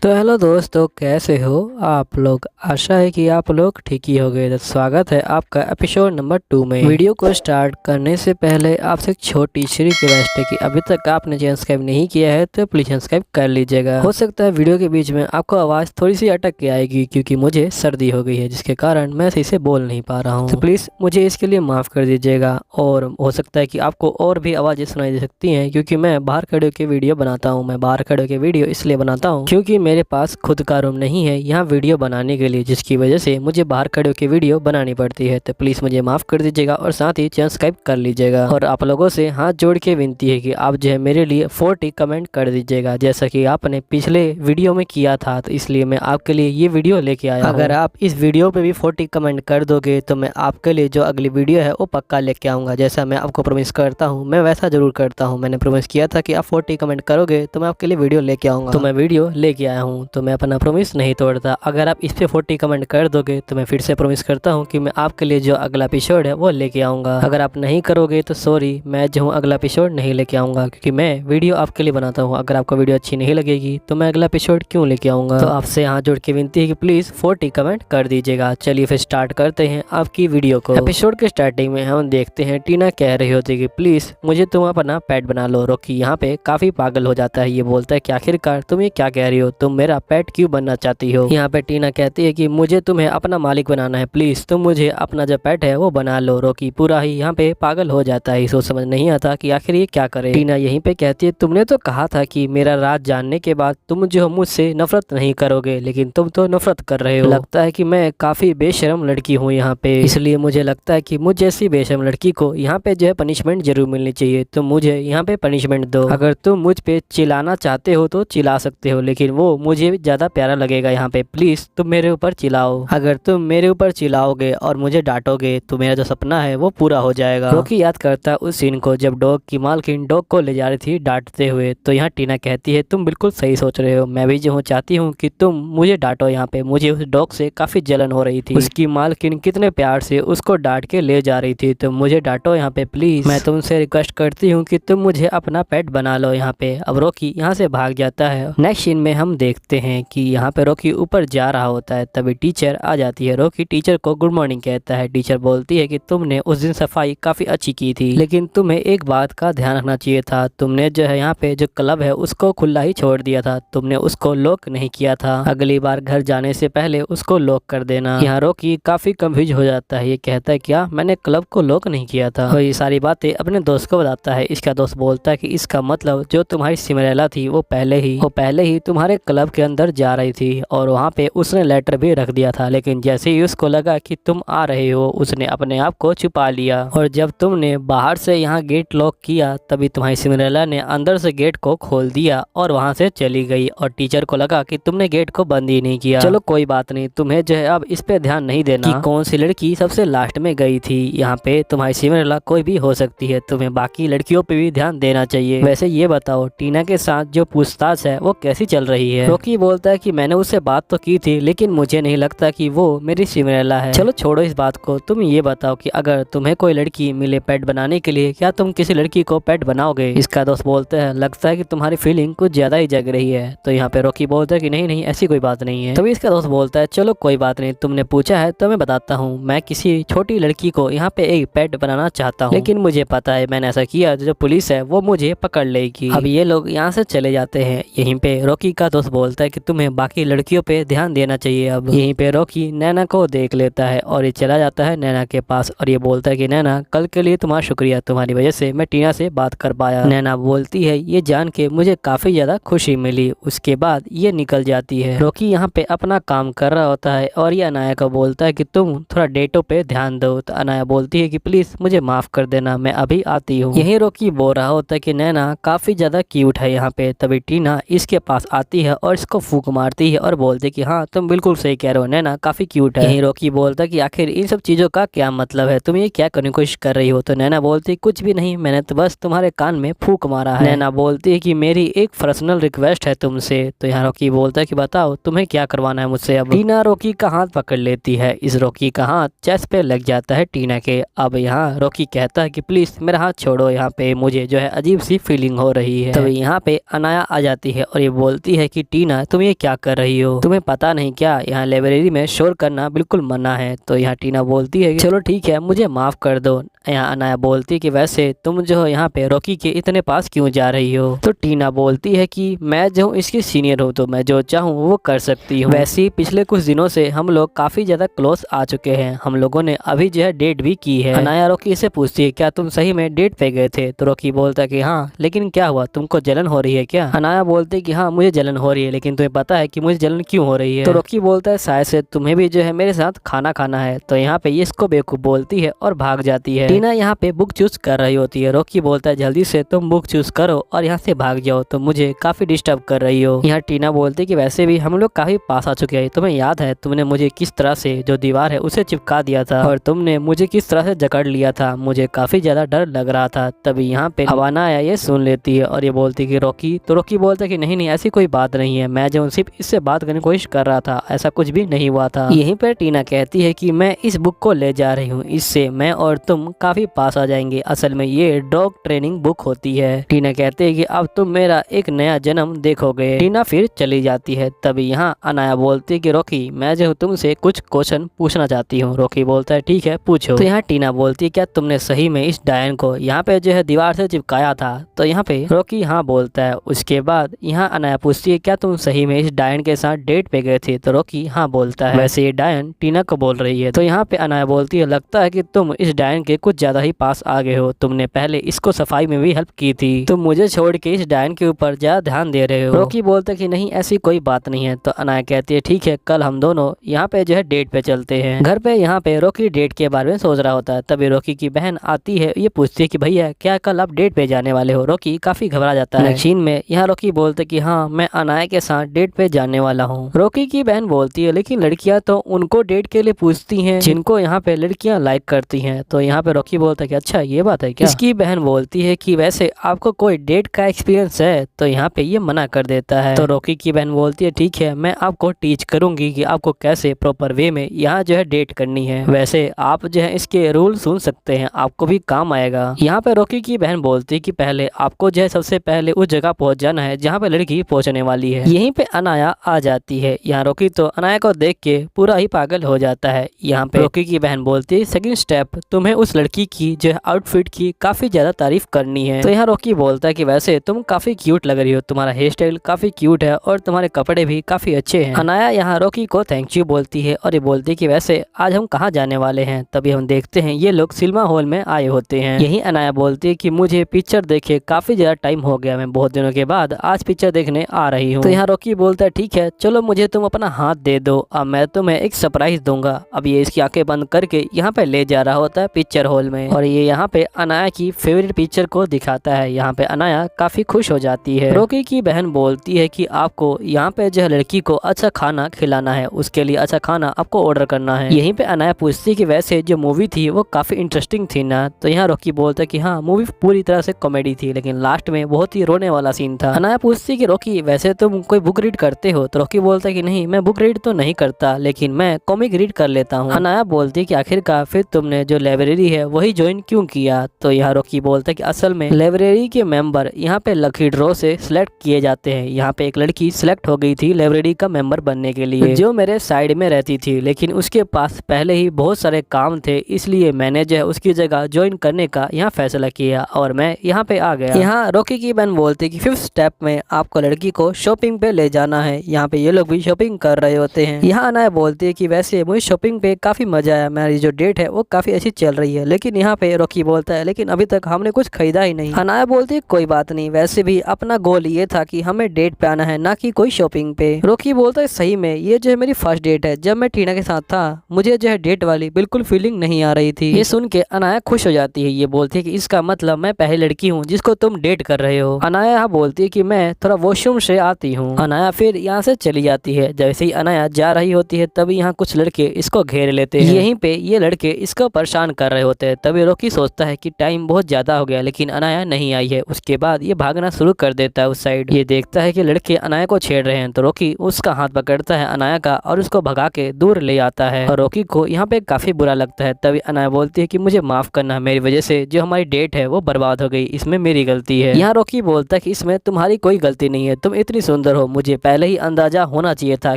तो हेलो दोस्तों, कैसे हो आप लोग। आशा है कि आप लोग ठीक ही हो गए। तो स्वागत है आपका एपिसोड नंबर 2 में। वीडियो को स्टार्ट करने से पहले आपसे एक छोटी सी रिक्वेस्ट है कि अभी तक आपने चैनल सब्सक्राइब नहीं किया है तो प्लीज सब्सक्राइब कर लीजिएगा। हो सकता है वीडियो के बीच में आपको आवाज़ थोड़ी सी अटक के आएगी क्योंकि मुझे सर्दी हो गई है, जिसके कारण मैं सही से बोल नहीं पा रहा हूँ। तो प्लीज़ मुझे इसके लिए माफ़ कर दीजिएगा। और हो सकता है कि आपको और भी आवाज़ें सुनाई दे सकती हैं क्योंकि मैं बाहर खड़े होकर वीडियो बनाता हूँ। मैं बाहर खड़े होकर वीडियो इसलिए बनाता हूँ क्योंकि मेरे पास खुद का रूम नहीं है यहाँ वीडियो बनाने के लिए, जिसकी वजह से मुझे बाहर खड़े होकर वीडियो बनानी पड़ती है। तो प्लीज़ मुझे माफ़ कर दीजिएगा और साथ ही चैनल सब्सक्राइब कर लीजिएगा। और आप लोगों से हाथ जोड़ के विनती है कि आप जो है मेरे लिए 40 कमेंट कर दीजिएगा, जैसा कि आपने पिछले वीडियो में किया था। तो इसलिए मैं आपके लिए ये वीडियो लेके आया हूं। अगर आप इस वीडियो पे भी 40 कमेंट कर दोगे तो मैं आपके लिए जो अगली वीडियो है वो पक्का लेके आऊँगा। जैसा मैं आपको प्रॉमिस करता हूँ मैं वैसा ज़रूर करता हूँ। मैंने प्रॉमिस किया था कि आप 40 कमेंट करोगे तो मैं आपके लिए वीडियो लेके आऊँगा, तो मैं वीडियो लेके आया हूँ। तो मैं अपना प्रॉमिस नहीं तोड़ता। अगर आप इस पे 40 कमेंट कर दोगे तो मैं फिर से प्रॉमिस करता हूँ कि मैं आपके लिए जो अगला एपिसोड है वो लेके आऊँगा। अगर आप नहीं करोगे तो सॉरी, मैं जो हूँ अगला एपिसोड नहीं लेके आऊँगा क्योंकि मैं वीडियो आपके लिए बनाता हूँ। अगर आपको वीडियो अच्छी नहीं लगेगी तो मैं अगला एपिसोड क्यों लेके आऊँगा। तो आपसे हाथ जोड़ के विनती है कि प्लीज़ 40 कमेंट कर दीजिएगा। चलिए फिर स्टार्ट करते हैं आपकी वीडियो को। एपिसोड के स्टार्टिंग में हम देखते हैं टीना कह रही होती है कि प्लीज़ मुझे तुम अपना पेट बना लो। रॉकी यहाँ पे काफ़ी पागल हो जाता है। ये बोलता है कि आखिरकार तुम ये क्या कह रही हो, तुम मेरा पेट क्यों बनना चाहती हो। यहाँ पे टीना कहती है कि मुझे तुम्हें अपना मालिक बनाना है, प्लीज़ तुम मुझे अपना जो पेट है वो बना लो। रॉकी पूरा ही यहाँ पे पागल हो जाता है। सोच समझ नहीं आता कि आखिर ये क्या करे। टीना यहीं पे कहती है तुमने तो कहा था कि मेरा राज जानने के बाद तुम जो मुझसे नफरत नहीं करोगे, लेकिन तुम तो नफरत कर रहे हो। लगता है कि मैं काफ़ी बेशरम लड़की हूँ यहाँ पे, इसलिए मुझे लगता है कि मुझ जैसी बेशरम लड़की को यहाँ पे जो है पनिशमेंट जरूर मिलनी चाहिए। तुम मुझे यहाँ पे पनिशमेंट दो। अगर तुम मुझ पे चिल्लाना चाहते हो तो चिल्ला सकते हो, लेकिन वो मुझे ज़्यादा प्यारा लगेगा। यहाँ पे प्लीज़ तुम मेरे ऊपर चिल्लाओ। अगर तुम मेरे ऊपर चिल्लाओगे और मुझे डांटोगे तो मेरा जो सपना है वो पूरा हो जाएगा। रॉकी याद करता उस सीन को जब डॉग की मालकिन डॉग को ले जा रही थी डांटते हुए। तो यहाँ टीना कहती है तुम बिल्कुल सही सोच रहे हो, मैं भी जो हूँ चाहती हूँ कि तुम मुझे डांटो। यहाँ पे मुझे उस डॉग से काफ़ी जलन हो रही थी। उसकी मालकिन कितने प्यार से उसको डांट के ले जा रही थी। तो मुझे डांटो यहाँ पे प्लीज़। मैं तुमसे रिक्वेस्ट करती हूँ कि तुम मुझे अपना पेट बना लो यहाँ पे। अब रॉकी यहाँ से भाग जाता है। नेक्स्ट सीन में हम देखते हैं कि यहाँ पे रॉकी ऊपर जा रहा होता है, तभी टीचर आ जाती है। रॉकी टीचर को गुड मॉर्निंग कहता है। टीचर बोलती है कि तुमने उस दिन सफाई काफ़ी अच्छी की थी, लेकिन तुम्हें एक बात का ध्यान रखना चाहिए था। तुमने जो है यहाँ पे जो क्लब है उसको खुला ही छोड़ दिया था, तुमने उसको लॉक नहीं किया था। अगली बार घर जाने से पहले उसको लॉक कर देना। यहाँ रॉकी काफ़ी कंफ्यूज हो जाता है। ये कहता है क्या मैंने क्लब को लॉक नहीं किया था। और ये सारी बातें अपने दोस्त को बताता है। इसका दोस्त बोलता है कि इसका मतलब जो तुम्हारी सिमरेला थी वो पहले ही तुम्हारे क्लब के अंदर जा रही थी और वहाँ पे उसने लेटर भी रख दिया था, लेकिन जैसे ही उसको लगा कि तुम आ रहे हो उसने अपने आप को छुपा लिया। और जब तुमने बाहर से यहाँ गेट लॉक किया तभी तुम्हारी सिमरेला ने अंदर से गेट को खोल दिया और वहाँ से चली गई। और टीचर को लगा कि तुमने गेट को बंद ही नहीं किया। चलो कोई बात नहीं, तुम्हें जो है अब इस पे ध्यान नहीं देना कि कौन सी लड़की सबसे लास्ट में गई थी। यहाँ पे तुम्हारी सिमरेला कोई भी हो सकती है, तुम्हें बाकी लड़कियों पे भी ध्यान देना चाहिए। वैसे ये बताओ टीना के साथ जो पूछताछ है वो कैसी चल रही है। रॉकी बोलता है कि मैंने उससे बात तो की थी, लेकिन मुझे नहीं लगता कि वो मेरी सिमरेला है। चलो छोड़ो इस बात को, तुम ये बताओ कि अगर तुम्हें कोई लड़की मिले पेट बनाने के लिए, क्या तुम किसी लड़की को पेट बनाओगे। इसका दोस्त बोलता है लगता है कि तुम्हारी फीलिंग कुछ ज्यादा ही जग रही है। तो यहाँ पे रॉकी बोलता है कि नहीं नहीं ऐसी कोई बात नहीं है। तभी इसका दोस्त बोलता है चलो कोई बात नहीं, तुमने पूछा है तो मैं बताता हूँ। मैं किसी छोटी लड़की को यहाँ पे एक पेट बनाना चाहता हूँ, लेकिन मुझे पता है मैंने ऐसा किया जो पुलिस है वो मुझे पकड़ लेगी। अब ये लोग यहाँ से चले जाते हैं। यहीं पे रॉकी का दोस्त बोलता है कि तुम्हें बाकी लड़कियों पे ध्यान देना चाहिए। अब यहीं पे रॉकी नैना को देख लेता है और ये चला जाता है नैना के पास और ये बोलता है कि नैना कल के लिए तुम्हारा शुक्रिया, तुम्हारी वजह से मैं टीना से बात कर पाया। नैना बोलती है ये जान के मुझे काफी ज्यादा खुशी मिली। उसके बाद ये निकल जाती है। रॉकी यहाँ पे अपना काम कर रहा होता है और ये अनाया को बोलता है कि तुम थोड़ा डेटों पे ध्यान दो। तो अनाया बोलती है कि प्लीज मुझे माफ कर देना, मैं अभी आती हूँ। यही रॉकी बोल रहा होता है कि नैना काफी ज्यादा क्यूट है यहाँ पे। तभी टीना इसके पास आती है और इसको फूंक मारती है और बोलती है कि हाँ तुम बिल्कुल सही कह रहे हो, नैना काफी क्यूट है। यही रॉकी बोलता है कि आखिर इन सब चीजों का क्या मतलब है, तुम ये क्या करने की कोशिश कर रही हो। तो नैना बोलती है कुछ भी नहीं, मैंने तो बस तुम्हारे कान में फूंक मारा है। नैना बोलती है कि मेरी एक पर्सनल रिक्वेस्ट है तुमसे। तो यहाँ रॉकी बोलता है कि बताओ तुम्हें क्या करवाना है मुझसे। अब टीना रॉकी का हाथ पकड़ लेती है। इस रॉकी का हाथ चेस्ट पे लग जाता है टीना के। अब यहाँ रॉकी कहता है कि प्लीज मेरा हाथ छोड़ो, यहाँ पे मुझे जो है अजीब सी फीलिंग हो रही है। तभी यहाँ पे अनाया आ जाती है और ये बोलती है कि टीना तुम ये क्या कर रही हो, तुम्हें पता नहीं क्या यहाँ लाइब्रेरी में शोर करना बिल्कुल मना है। तो यहाँ टीना बोलती है चलो ठीक है मुझे माफ कर दो। यहाँ अनाया बोलती है कि वैसे तुम जो यहाँ पे रॉकी के इतने पास क्यों जा रही हो। तो टीना बोलती है कि मैं जो इसकी सीनियर हूँ तो मैं जो चाहूँ वो कर सकती हूँ। वैसे ही पिछले कुछ दिनों से हम लोग काफी ज्यादा क्लोज आ चुके हैं, हम लोगों ने अभी जो है डेट भी की है। अनाया रॉकी से पूछती है क्या तुम सही में डेट पे गए थे। तो रॉकी बोलता है कि हाँ, लेकिन क्या हुआ, तुमको जलन हो रही है क्या। अनाया बोलते है कि हाँ मुझे जलन हो रही है, लेकिन तुम्हें पता है कि मुझे जलन क्यों हो रही है। तो रॉकी बोलता है शायद से तुम्हें भी जो है मेरे साथ खाना खाना है। तो यहाँ पे ये इसको बेवकूफ बोलती है और भाग जाती है। टीना यहाँ पे बुक चूज कर रही होती है। रॉकी बोलता है जल्दी से तुम बुक चूज करो और यहाँ से भाग जाओ, तो मुझे काफी डिस्टर्ब कर रही हो। यहाँ टीना बोलती है कि वैसे भी हम लोग काफी पास आ चुके हैं, तुम्हें याद है तुमने मुझे किस तरह से जो दीवार है उसे चिपका दिया था और तुमने मुझे किस तरह से जकड़ लिया था, मुझे काफी ज्यादा डर लग रहा था। तभी यहाँ पे अनाया ये सुन लेती है और ये बोलती है कि रॉकी। तो रॉकी बोलता है कि नहीं ऐसी कोई बात नहीं है, मैं जो सिर्फ इससे बात करने की कोशिश कर रहा था, ऐसा कुछ भी नहीं हुआ था। यहीं पर टीना कहती है कि मैं इस बुक को ले जा रही हूँ, इससे मैं और तुम काफी पास आ जाएंगे। असल में ये डॉग ट्रेनिंग बुक होती है। टीना कहते है कि अब तुम मेरा एक नया जन्म देखोगे। टीना फिर चली जाती है। तभी यहाँ अनाया बोलती है कि रॉकी मैं जो तुमसे कुछ क्वेश्चन पूछना चाहती हूँ। रॉकी बोलता है ठीक है पूछो। तो यहाँ टीना बोलती है क्या तुमने सही में इस डायन को यहाँ पे जो है दीवार से चिपकाया था। तो यहाँ पे रॉकी हाँ बोलता है। उसके बाद यहाँ अनाया पूछती है क्या तुम सही में इस डायन के साथ डेट पे गए थे। तो रॉकी हाँ बोलता है। वैसे ये डायन टीना को बोल रही है। तो यहाँ पे अनाया बोलती है लगता है कि तुम इस डायन के कुछ ज्यादा ही पास आ गए हो, तुमने पहले इसको सफाई में भी हेल्प की थी, तुम मुझे छोड़ के इस डायन के ऊपर ज्यादा ध्यान दे रहे हो। रॉकी बोलता है कि नहीं ऐसी कोई बात नहीं है। तो अनाया कहती है ठीक है कल हम दोनों यहाँ पे जो है डेट पे चलते हैं। घर पे यहाँ पे रॉकी डेट के बारे में सोच रहा होता है। तभी रॉकी की बहन आती है, ये पूछती है कि भैया क्या कल आप डेट पे जाने वाले हो। रॉकी काफी घबरा जाता है। सीन में यहाँ रॉकी बोलते कि हाँ मैं अनाया के साथ डेट पे जाने वाला हूँ। रॉकी की बहन बोलती है लेकिन लड़कियां तो उनको डेट के लिए पूछती हैं जिनको यहाँ पे लड़कियां लाइक करती हैं। तो यहाँ पे रॉकी बोलता है कि अच्छा ये बात है क्या। इसकी बहन बोलती है कि वैसे आपको कोई डेट का एक्सपीरियंस है। तो यहाँ पे ये मना कर देता है। तो रॉकी की बहन बोलती है ठीक है मैं आपको टीच करूंगी कि आपको कैसे प्रॉपर वे में यहाँ जो है डेट करनी है। वैसे आप जो है इसके रूल सुन सकते हैं, आपको भी काम आएगा। यहाँ पे रॉकी की बहन बोलती है कि पहले आपको जो है सबसे पहले उस जगह पहुंच जाना है जहाँ पे लड़की पहुंचने वाली है। यहीं पे अनाया आ जाती है। यहाँ रॉकी तो अनाया को देख के पूरा ही पागल हो जाता है। यहाँ पे रॉकी की बहन बोलती है सेकंड स्टेप तुम्हें उस लड़की की जो है आउटफिट की काफी ज्यादा तारीफ करनी है। तो यहाँ रॉकी बोलता है कि वैसे तुम काफी क्यूट लग रही हो, तुम्हारा हेयर स्टाइल काफी क्यूट है और तुम्हारे कपड़े भी काफी अच्छे हैं। अनाया यहाँ रॉकी को थैंक यू बोलती है और ये बोलती है कि वैसे आज हम कहाँ जाने वाले हैं। तभी हम देखते हैं ये लोग सिनेमा हॉल में आए होते हैं। यही अनाया बोलती है कि मुझे पिक्चर देखे काफी ज्यादा टाइम हो गया, मैं बहुत दिनों के बाद आज पिक्चर देखने आ रही हूँ। तो यहाँ रॉकी बोलता है ठीक है चलो मुझे तुम अपना हाथ दे दो, अब मैं तुम्हें एक सरप्राइज दूंगा। अब ये इसकी आंखें बंद करके यहाँ पे ले जा रहा होता है पिक्चर हॉल में और ये यहाँ पे अनाया की फेवरेट पिक्चर को दिखाता है। यहाँ पे अनाया काफी खुश हो जाती है। रॉकी की बहन बोलती है कि आपको यहाँ पे जो है लड़की को अच्छा खाना खिलाना है, उसके लिए अच्छा खाना आपको ऑर्डर करना है। यहीं पे अनाया पूछती है कि वैसे जो मूवी थी वो काफी इंटरेस्टिंग थी ना। तो यहाँ रॉकी बोलता है कि हाँ मूवी पूरी तरह से कॉमेडी थी लेकिन लास्ट में बहुत ही रोने वाला सीन था। अनाया पूछती है कि रॉकी वैसे तुम कोई बुक रीड करते हो। तो रॉकी बोलता है कि नहीं मैं बुक रीड तो नहीं करता लेकिन मैं कॉमिक रीड कर लेता हूँ। अनाया बोलती है कि आखिरकार फिर तुमने जो लाइब्रेरी है वही ज्वाइन क्यों किया। तो यहाँ रॉकी बोलता है कि असल में लाइब्रेरी के मेंबर यहाँ पे लकी ड्रॉ से सिलेक्ट किए जाते हैं। यहाँ पे एक लड़की सिलेक्ट हो गई थी लाइब्रेरी का मेंबर बनने के लिए जो मेरे साइड में रहती थी, लेकिन उसके पास पहले ही बहुत सारे काम थे, इसलिए मैंने जो है उसकी जगह ज्वाइन करने का यहाँ फैसला किया और मैं यहाँ पे आ गया। यहाँ रॉकी की बहन बोलती है कि फिफ्थ स्टेप में आपको लड़की को शॉपिंग पे ले जाना है। यहाँ पे ये लोग भी शॉपिंग कर रहे होते हैं। यहाँ अनाया बोलती है कि वैसे मुझे शॉपिंग पे काफी मजा आया, मेरी जो डेट है वो काफी अच्छी चल रही है। लेकिन यहाँ पे रॉकी बोलता है लेकिन अभी तक हमने कुछ खरीदा ही नहीं। अनाया बोलती है कोई बात नहीं, वैसे भी अपना गोल ये था कि हमें डेट पे आना है ना कि कोई शॉपिंग पे। रॉकी बोलता है सही में ये जो है मेरी फर्स्ट डेट है, जब मैं टीना के साथ था मुझे जो है डेट वाली बिल्कुल फीलिंग नहीं आ रही थी। ये सुन के अनाया खुश हो जाती है। ये बोलती है कि इसका मतलब मैं पहली लड़की हूँ जिसको तुम डेट कर रहे हो। अनाया यहाँ बोलती है कि मैं थोड़ा वॉशरूम से आती हूँ। अनाया फिर यहाँ से चली जाती है। जैसे ही अनाया जा रही होती है तभी यहाँ कुछ लड़के इसको घेर लेते हैं। यहीं पे ये लड़के इसको परेशान कर रहे होते हैं। तभी रॉकी सोचता है कि टाइम बहुत ज्यादा हो गया लेकिन अनाया नहीं आई है। उसके बाद ये भागना शुरू कर देता है उस साइड। ये देखता है कि लड़के अनाया को छेड़ रहे हैं तो रॉकी उसका हाथ पकड़ता है अनाया का और उसको भगा के दूर ले आता है और रॉकी को यहाँ पे काफी बुरा लगता है। तभी अनाया बोलती है कि मुझे माफ करना, मेरी वजह से जो हमारी डेट है वो बर्बाद हो गई, इसमें मेरी गलती है। यहाँ रॉकी बोलता है कि इसमें तुम्हारी कोई गलती नहीं है, तुम इतनी सुंदर सुंदर हो, मुझे पहले ही अंदाजा होना चाहिए था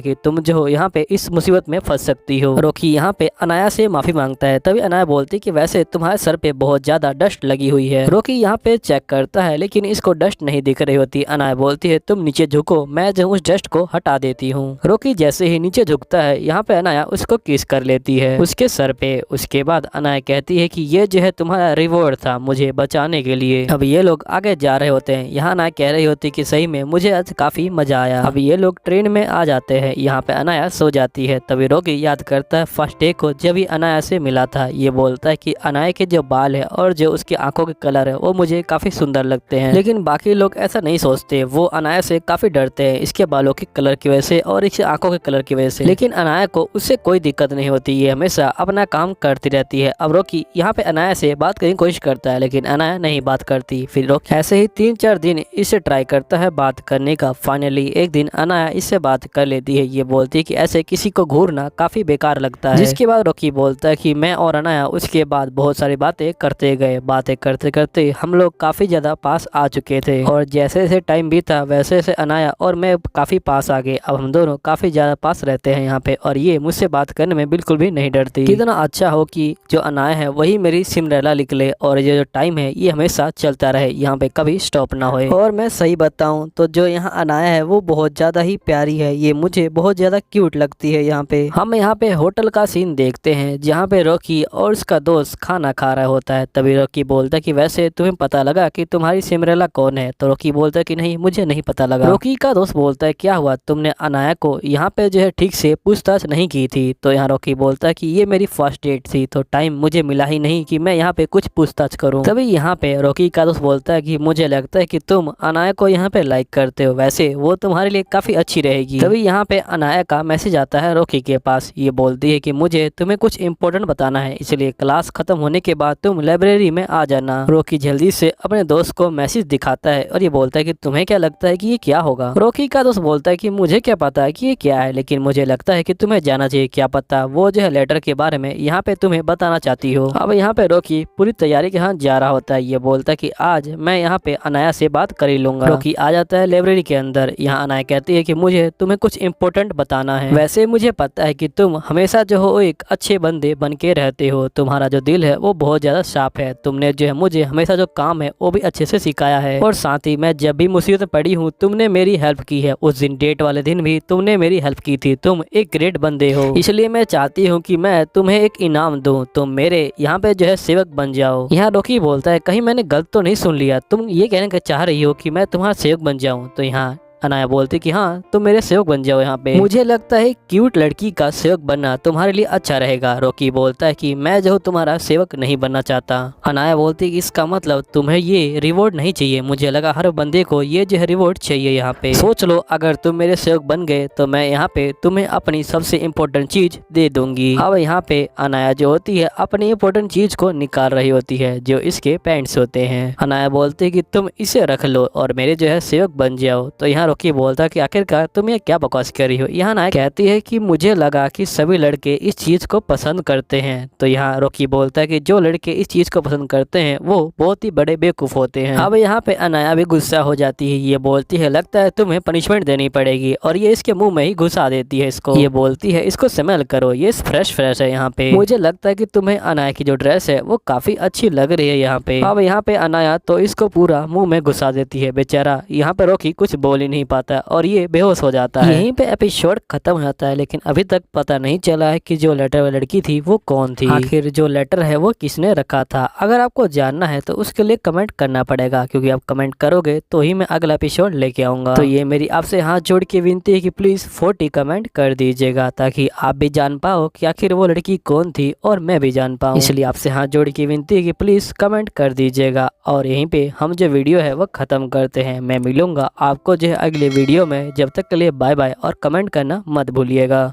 कि तुम जो हो यहाँ पे इस मुसीबत में फंस सकती हो। रॉकी यहाँ पे अनाया से माफी मांगता है। तभी अनाया बोलती कि वैसे तुम्हारे सर पे बहुत ज्यादा डस्ट लगी हुई है। रॉकी यहाँ पे चेक करता है लेकिन इसको डस्ट नहीं दिख रही होती। अनाया बोलती है तुम नीचे झुको, मैं जो उस डस्ट को हटा देती हूँ। रॉकी जैसे ही नीचे झुकता है यहाँ पे अनाया उसको किस कर लेती है उसके सर पे। उसके बाद अनाया कहती है कि ये जो है तुम्हारा रिवॉर्ड था मुझे बचाने के लिए। अब ये लोग आगे जा रहे होते हैं। यहाँ अनाया कह रही होती कि सही में मुझे आज काफी मजा आया। अब ये लोग ट्रेन में आ जाते हैं। यहाँ पे अनाया सो जाती है। तभी रॉकी याद करता है फर्स्ट डे को जब ही अनाया से मिला था। ये बोलता है कि अनाया के जो बाल है और जो उसकी आंखों के कलर है वो मुझे काफी सुंदर लगते हैं। लेकिन बाकी लोग ऐसा नहीं सोचते, वो अनाया से काफी डरते हैं इसके बालों के कलर की वजह से और इसके आंखों के कलर की वजह से। लेकिन अनाया को उससे कोई दिक्कत नहीं होती, ये हमेशा अपना काम करती रहती है। अब रॉकी यहाँ पे अनाया से बात करने की कोशिश करता है लेकिन अनाया नहीं बात करती। फिर रॉकी ऐसे ही 3-4 दिन इससे ट्राई करता है बात करने का। फाइनली एक दिन अनाया इससे बात कर लेती है। ये बोलती है कि ऐसे किसी को घूरना काफी बेकार लगता है। जिसके बाद रॉकी बोलता है कि मैं और अनाया उसके बाद बहुत सारी बातें करते गए। बातें करते करते हम लोग काफी ज्यादा पास आ चुके थे और जैसे जैसे टाइम बीता वैसे वैसे अनाया और मैं काफी पास आ गए। अब हम दोनों काफी ज्यादा पास रहते हैं यहाँ पे और ये मुझसे बात करने में बिल्कुल भी नहीं डरती। कितना अच्छा हो कि जो अनाया है वही मेरी सिमरेला निकले और ये जो टाइम है ये हमेशा चलता रहे, यहाँ पे कभी स्टॉप ना होए। और मैं सही बताऊं तो जो यहाँ अनाया है वो बहुत ज्यादा ही प्यारी है, ये मुझे बहुत ज्यादा क्यूट लगती है। यहाँ पे हम यहाँ पे होटल का सीन देखते हैं जहाँ पे रॉकी और उसका दोस्त खाना खा रहा होता है। तभी रॉकी बोलता है कि वैसे तुम्हें पता लगा कि तुम्हारी सिमरेला कौन है? तो रॉकी बोलता है कि नहीं मुझे नहीं पता लगा। रॉकी का दोस्त बोलता है क्या हुआ, तुमने अनाया को यहाँ पे जो है ठीक से पूछताछ नहीं की थी? तो यहाँ रॉकी बोलता है कि ये मेरी फर्स्ट डेट थी तो टाइम मुझे मिला ही नहीं कि मैं यहाँ पे कुछ पूछताछ करूँ। तभी यहाँ पे रॉकी का दोस्त बोलता है कि मुझे लगता है कि तुम अनाया को यहाँ पे लाइक करते हो, वैसे वो तुम्हारे लिए काफी अच्छी रहेगी। तभी यहाँ पे अनाया का मैसेज आता है रॉकी के पास। ये बोलती है कि मुझे तुम्हें कुछ इम्पोर्टेंट बताना है, इसलिए क्लास खत्म होने के बाद तुम लाइब्रेरी में आ जाना। रॉकी जल्दी से अपने दोस्त को मैसेज दिखाता है और ये बोलता है कि तुम्हें क्या लगता है कि ये क्या होगा? रॉकी का दोस्त बोलता है कि मुझे क्या पता है कि ये क्या है, लेकिन मुझे लगता है कि तुम्हें जाना चाहिए। क्या पता वो जो है लेटर के बारे में यहाँ पे तुम्हें बताना चाहती हो। अब यहाँ पे रॉकी पूरी तैयारी के साथ जा रहा होता है। ये बोलता है कि आज मैं यहाँ पे अनाया से बात कर ही लूंगा। रॉकी आ जाता है लाइब्रेरी के अंदर। यहाँ अनाया कहती है कि मुझे तुम्हें कुछ इम्पोर्टेंट बताना है। वैसे मुझे पता है कि तुम हमेशा जो हो एक अच्छे बंदे बन के रहते हो, तुम्हारा जो दिल है वो बहुत ज्यादा साफ है। तुमने जो है मुझे हमेशा जो काम है वो भी अच्छे से सिखाया है और साथ ही मैं जब भी मुसीबत में पड़ी हूँ तुमने मेरी हेल्प की है। उस दिन डेट वाले दिन भी तुमने मेरी हेल्प की थी। तुम एक ग्रेट बंदे हो, इसलिए मैं चाहती हूँ कि मैं तुम्हें एक इनाम दूं, तुम मेरे यहाँ पे जो है सेवक बन जाओ। यहाँ रॉकी बोलता है कहीं मैंने गलत तो नहीं सुन लिया, तुम ये कहने का चाह रही हो कि मैं तुम्हारा सेवक बन जाऊँ? तो यहाँ अनाया बोलती कि हाँ तुम मेरे सेवक बन जाओ। यहाँ पे मुझे लगता है क्यूट लड़की का सेवक बनना तुम्हारे लिए अच्छा रहेगा। रॉकी बोलता है कि मैं जो तुम्हारा सेवक नहीं बनना चाहता। अनाया बोलती कि इसका मतलब तुम्हें ये रिवॉर्ड नहीं चाहिए? मुझे लगा हर बंदे को ये जो है रिवॉर्ड चाहिए। यहाँ पे सोच लो, अगर तुम मेरे सेवक बन गए तो मैं यहाँ पे तुम्हें अपनी सबसे इम्पोर्टेंट चीज दे दूंगी। अब यहाँ पे अनाया जो होती है अपनी इम्पोर्टेंट चीज को निकाल रही होती है जो इसके पैंट्स होते हैं। अनाया बोलती है कि तुम इसे रख लो और मेरे जो है सेवक बन जाओ। तो यहाँ रॉकी बोलता कि आखिरकार तुम ये क्या बकवास कर रही हो? यहाँ नायक कहती है कि मुझे लगा कि सभी लड़के इस चीज को पसंद करते हैं। तो यहाँ रॉकी बोलता है कि जो लड़के इस चीज को पसंद करते हैं वो बहुत ही बड़े बेवकूफ होते हैं। अब यहाँ पे अनाया भी गुस्सा हो जाती है। ये बोलती है लगता है तुम्हें पनिशमेंट देनी पड़ेगी और ये इसके मुंह में ही घुसा देती है इसको। ये बोलती है इसको स्मेल करो, ये फ्रेश है। यहाँ पे मुझे लगता है कि तुम्हें अनाया की जो ड्रेस है वो काफी अच्छी लग रही है यहाँ पे। अब यहाँ पे अनाया तो इसको पूरा मुंह में घुसा देती है। बेचारा यहाँ पे रॉकी कुछ बोल ही नहीं पाता और ये बेहोश हो जाता है। यहीं पे एपिसोड खत्म हो जाता है, लेकिन अभी तक पता नहीं चला है कि जो लेटर वाली लड़की थी वो कौन थी, आखिर जो लेटर है वो किसने रखा था। अगर आपको जानना है तो उसके लिए कमेंट करना पड़ेगा, क्योंकि आप कमेंट करोगे तो ही मैं अगला एपिसोड लेके आऊंगा। तो ये मेरी आपसे हाथ जोड़ के विनती है कि प्लीज 40 कमेंट कर दीजिएगा ताकि आप भी जान पाओ कि आखिर वो लड़की कौन थी और मैं भी जान पाऊँ। इसलिए आपसे हाथ जोड़ के विनती है कि प्लीज कमेंट कर दीजिएगा। और यहीं पे हम जो वीडियो है वो खत्म करते हैं। मैं मिलूंगा आपको जो है अगले वीडियो में। जब तक के लिए बाय बाय और कमेंट करना मत भूलिएगा।